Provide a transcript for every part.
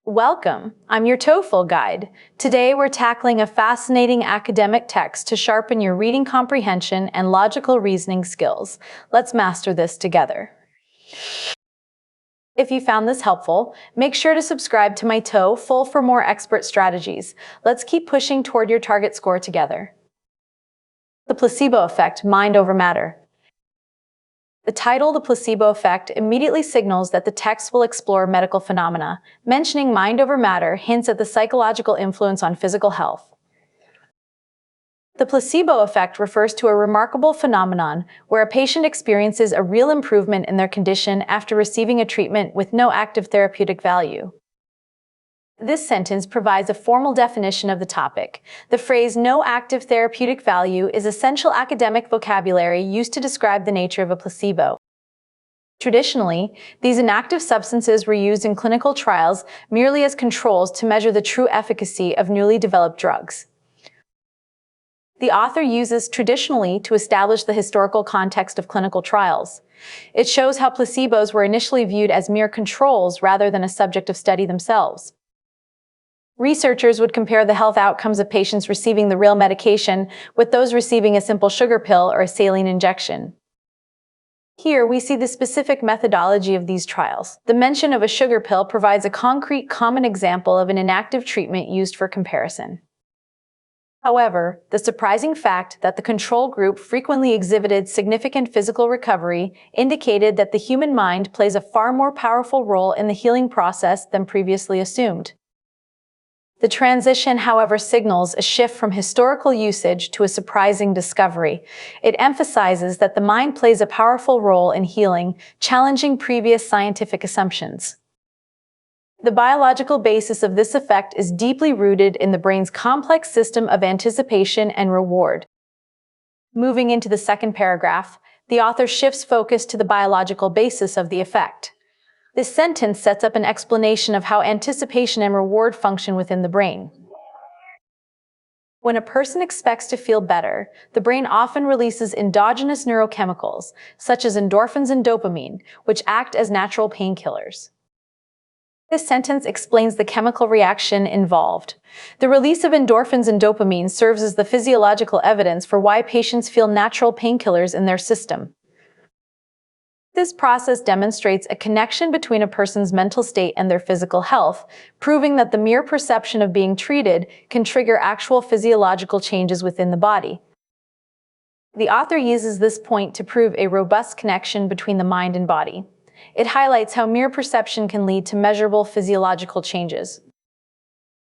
Welcome, I'm your TOEFL guide. Today we're tackling a fascinating academic text to sharpen your reading comprehension and logical reasoning skills. Let's master this together. If you found this helpful, make sure to subscribe to my TOEFL for more expert strategies. Let's keep pushing toward your target score together. The placebo effect, mind over matter. The title, The Placebo Effect, immediately signals that the text will explore medical phenomena. Mentioning mind over matter hints at the psychological influence on physical health. The placebo effect refers to a remarkable phenomenon where a patient experiences a real improvement in their condition after receiving a treatment with no active therapeutic value. This sentence provides a formal definition of the topic. The phrase "no active therapeutic value" is essential academic vocabulary used to describe the nature of a placebo. Traditionally, these inactive substances were used in clinical trials merely as controls to measure the true efficacy of newly developed drugs. The author uses "traditionally" to establish the historical context of clinical trials. It shows how placebos were initially viewed as mere controls rather than a subject of study themselves. Researchers would compare the health outcomes of patients receiving the real medication with those receiving a simple sugar pill or a saline injection. Here we see the specific methodology of these trials. The mention of a sugar pill provides a concrete, common example of an inactive treatment used for comparison. However, the surprising fact that the control group frequently exhibited significant physical recovery indicated that the human mind plays a far more powerful role in the healing process than previously assumed. The transition, however, signals a shift from historical usage to a surprising discovery. It emphasizes that the mind plays a powerful role in healing, challenging previous scientific assumptions. The biological basis of this effect is deeply rooted in the brain's complex system of anticipation and reward. Moving into the second paragraph, the author shifts focus to the biological basis of the effect. This sentence sets up an explanation of how anticipation and reward function within the brain. When a person expects to feel better, the brain often releases endogenous neurochemicals, such as endorphins and dopamine, which act as natural painkillers. This sentence explains the chemical reaction involved. The release of endorphins and dopamine serves as the physiological evidence for why patients feel natural painkillers in their system. This process demonstrates a connection between a person's mental state and their physical health, proving that the mere perception of being treated can trigger actual physiological changes within the body. The author uses this point to prove a robust connection between the mind and body. It highlights how mere perception can lead to measurable physiological changes.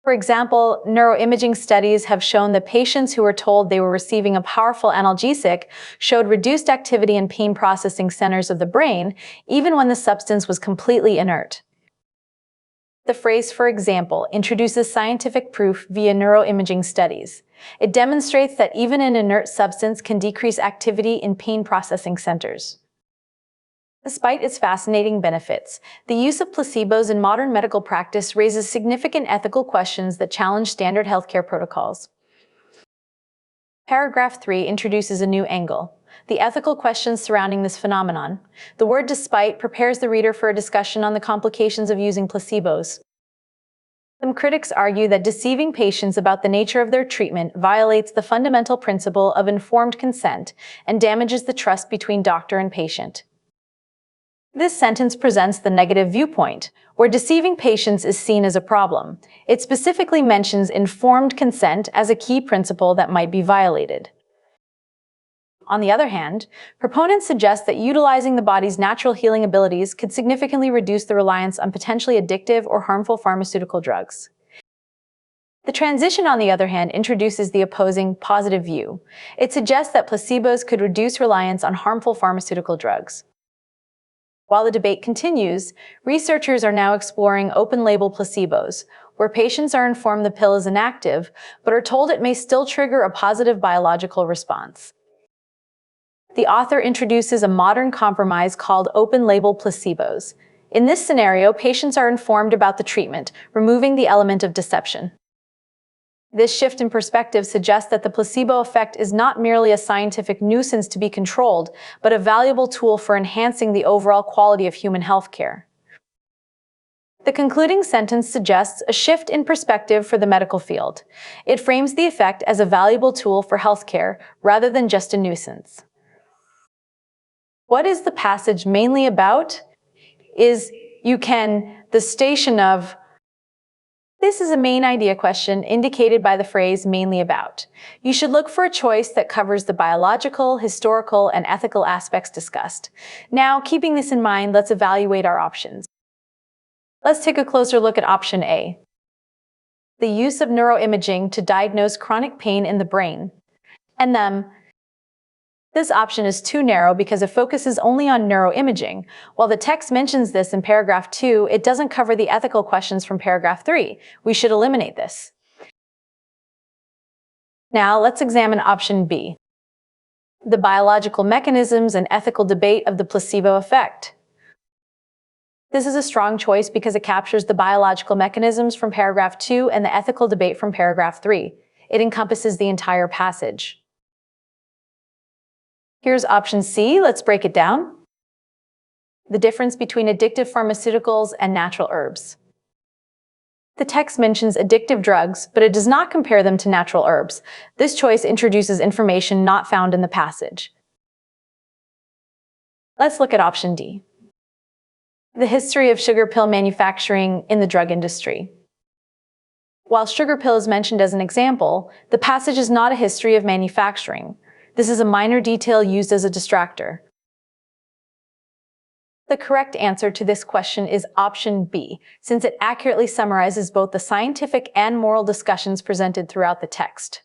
For example, neuroimaging studies have shown that patients who were told they were receiving a powerful analgesic showed reduced activity in pain processing centers of the brain, even when the substance was completely inert. The phrase "for example" introduces scientific proof via neuroimaging studies. It demonstrates that even an inert substance can decrease activity in pain processing centers. Despite its fascinating benefits, the use of placebos in modern medical practice raises significant ethical questions that challenge standard healthcare protocols. Paragraph 3 introduces a new angle: the ethical questions surrounding this phenomenon. The word "despite" prepares the reader for a discussion on the complications of using placebos. Some critics argue that deceiving patients about the nature of their treatment violates the fundamental principle of informed consent and damages the trust between doctor and patient. This sentence presents the negative viewpoint, where deceiving patients is seen as a problem. It specifically mentions informed consent as a key principle that might be violated. On the other hand, proponents suggest that utilizing the body's natural healing abilities could significantly reduce the reliance on potentially addictive or harmful pharmaceutical drugs. The transition, on the other hand, introduces the opposing, positive view. It suggests that placebos could reduce reliance on harmful pharmaceutical drugs. While the debate continues, researchers are now exploring open-label placebos, where patients are informed the pill is inactive, but are told it may still trigger a positive biological response. The author introduces a modern compromise called open-label placebos. In this scenario, patients are informed about the treatment, removing the element of deception. This shift in perspective suggests that the placebo effect is not merely a scientific nuisance to be controlled, but a valuable tool for enhancing the overall quality of human healthcare. The concluding sentence suggests a shift in perspective for the medical field. It frames the effect as a valuable tool for healthcare rather than just a nuisance. What is the passage mainly about? The station of. This is a main idea question indicated by the phrase mainly about. You should look for a choice that covers the biological, historical, and ethical aspects discussed. Now, keeping this in mind, let's evaluate our options. Let's take a closer look at option A. The use of neuroimaging to diagnose chronic pain in the brain. This option is too narrow because it focuses only on neuroimaging. While the text mentions this in paragraph 2, it doesn't cover the ethical questions from paragraph 3. We should eliminate this. Now, let's examine option B. The biological mechanisms and ethical debate of the placebo effect. This is a strong choice because it captures the biological mechanisms from paragraph 2 and the ethical debate from paragraph 3. It encompasses the entire passage. Here's option C. Let's break it down. The difference between addictive pharmaceuticals and natural herbs. The text mentions addictive drugs, but it does not compare them to natural herbs. This choice introduces information not found in the passage. Let's look at option D. The history of sugar pill manufacturing in the drug industry. While sugar pill is mentioned as an example, the passage is not a history of manufacturing. This is a minor detail used as a distractor. The correct answer to this question is option B, since it accurately summarizes both the scientific and moral discussions presented throughout the text.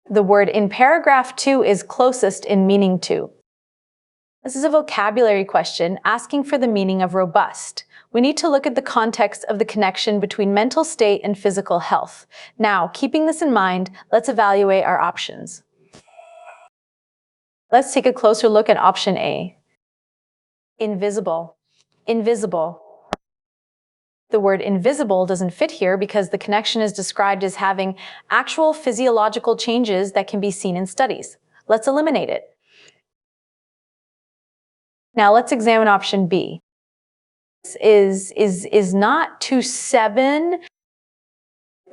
The word in paragraph 2 is closest in meaning to. This is a vocabulary question asking for the meaning of robust. We need to look at the context of the connection between mental state and physical health. Now, keeping this in mind, let's evaluate our options. Let's take a closer look at option A. Invisible. Invisible. The word invisible doesn't fit here because the connection is described as having actual physiological changes that can be seen in studies. Let's eliminate it. Now let's examine option B. Is not to 7.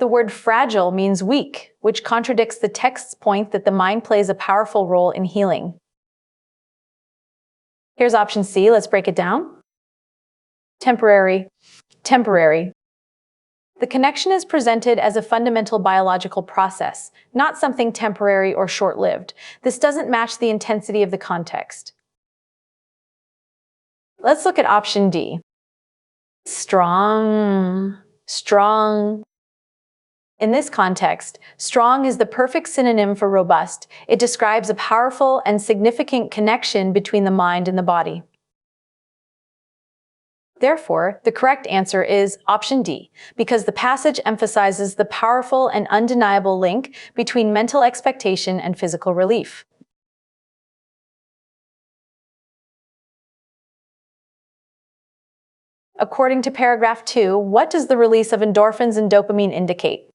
The word fragile means weak, which contradicts the text's point that the mind plays a powerful role in healing. Here's option C. Let's break it down. Temporary. Temporary. The connection is presented as a fundamental biological process, not something temporary or short-lived. This doesn't match the intensity of the context. Let's look at option D. Strong. Strong. In this context, strong is the perfect synonym for robust. It describes a powerful and significant connection between the mind and the body. Therefore, the correct answer is option D, because the passage emphasizes the powerful and undeniable link between mental expectation and physical relief. According to paragraph 2, what does the release of endorphins and dopamine indicate?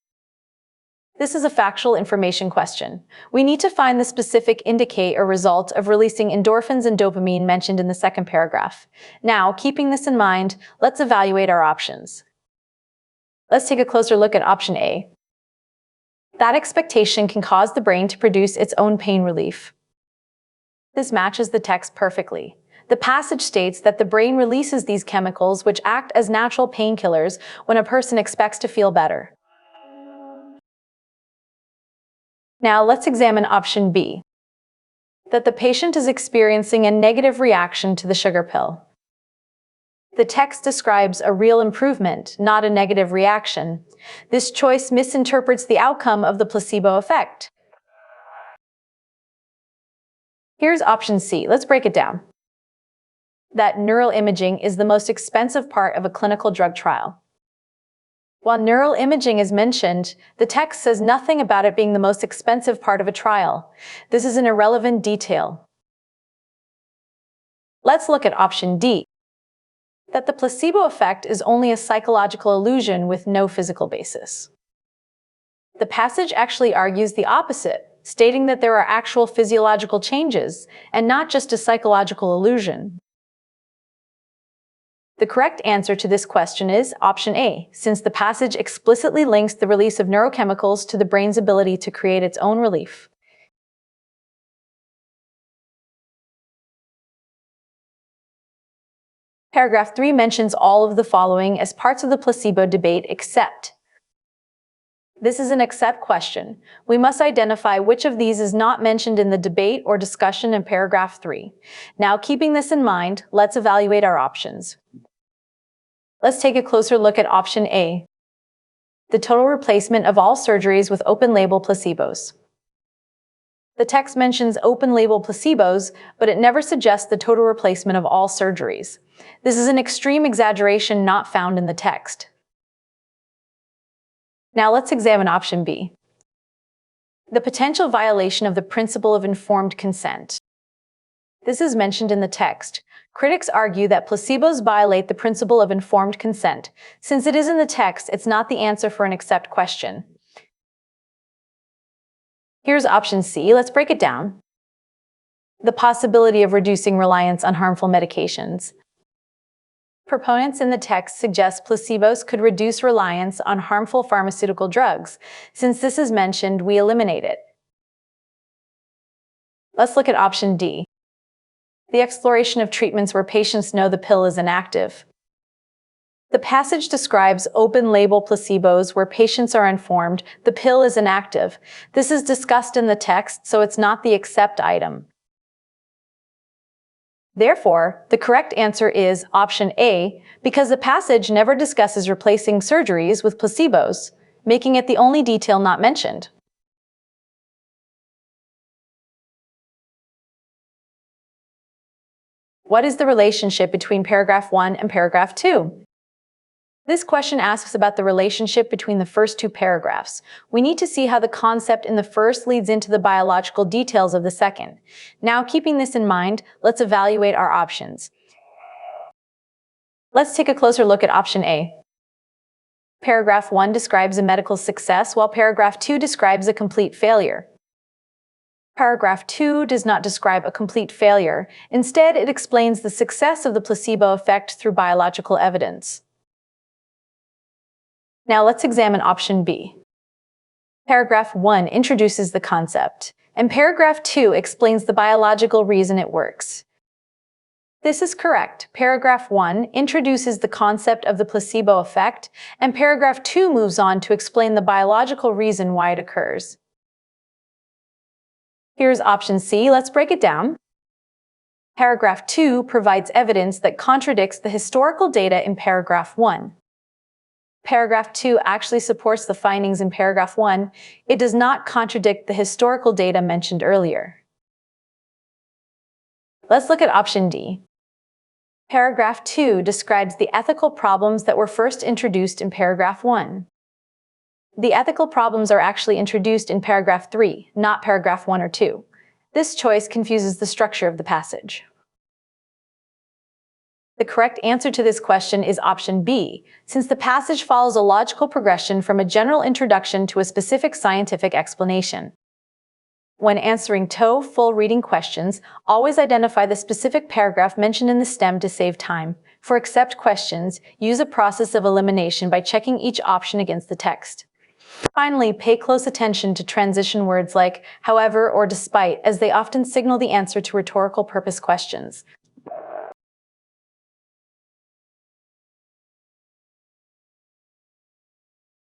This is a factual information question. We need to find the specific indicate or result of releasing endorphins and dopamine mentioned in the second paragraph. Now, keeping this in mind, let's evaluate our options. Let's take a closer look at option A. That expectation can cause the brain to produce its own pain relief. This matches the text perfectly. The passage states that the brain releases these chemicals which act as natural painkillers when a person expects to feel better. Now let's examine option B, that the patient is experiencing a negative reaction to the sugar pill. The text describes a real improvement, not a negative reaction. This choice misinterprets the outcome of the placebo effect. Here's option C. Let's break it down. That neural imaging is the most expensive part of a clinical drug trial. While neural imaging is mentioned, the text says nothing about it being the most expensive part of a trial. This is an irrelevant detail. Let's look at option D, that the placebo effect is only a psychological illusion with no physical basis. The passage actually argues the opposite. stating that there are actual physiological changes and not just a psychological illusion. The correct answer to this question is option A, since the passage explicitly links the release of neurochemicals to the brain's ability to create its own relief. Paragraph 3 mentions all of the following as parts of the placebo debate except. This is an except question. We must identify which of these is not mentioned in the debate or discussion in paragraph 3. Now, keeping this in mind, let's evaluate our options. Let's take a closer look at option A, the total replacement of all surgeries with open-label placebos. The text mentions open-label placebos, but it never suggests the total replacement of all surgeries. This is an extreme exaggeration not found in the text. Now let's examine option B, the potential violation of the principle of informed consent. This is mentioned in the text. Critics argue that placebos violate the principle of informed consent. Since it is in the text, it's not the answer for an except question. Here's option C. Let's break it down. The possibility of reducing reliance on harmful medications. Proponents in the text suggest placebos could reduce reliance on harmful pharmaceutical drugs. Since this is mentioned, we eliminate it. Let's look at option D, the exploration of treatments where patients know the pill is inactive. The passage describes open-label placebos where patients are informed the pill is inactive. This is discussed in the text, so it's not the except item. Therefore, the correct answer is option A, because the passage never discusses replacing surgeries with placebos, making it the only detail not mentioned. What is the relationship between paragraph 1 and paragraph 2? This question asks about the relationship between the first two paragraphs. We need to see how the concept in the first leads into the biological details of the second. Now, keeping this in mind, let's evaluate our options. Let's take a closer look at option A. Paragraph 1 describes a medical success, while paragraph 2 describes a complete failure. Paragraph 2 does not describe a complete failure. Instead, it explains the success of the placebo effect through biological evidence. Now let's examine option B. Paragraph 1 introduces the concept, and paragraph 2 explains the biological reason it works. This is correct. Paragraph 1 introduces the concept of the placebo effect, and paragraph 2 moves on to explain the biological reason why it occurs. Here's option C. Let's break it down. Paragraph 2 provides evidence that contradicts the historical data in paragraph 1. Paragraph 2 actually supports the findings in paragraph 1. It does not contradict the historical data mentioned earlier. Let's look at option D. Paragraph 2 describes the ethical problems that were first introduced in paragraph 1. The ethical problems are actually introduced in paragraph 3, not paragraph 1 or 2. This choice confuses the structure of the passage. The correct answer to this question is option B, since the passage follows a logical progression from a general introduction to a specific scientific explanation. When answering TOEFL reading questions, always identify the specific paragraph mentioned in the stem to save time. For except questions, use a process of elimination by checking each option against the text. Finally, pay close attention to transition words like however or despite, as they often signal the answer to rhetorical purpose questions.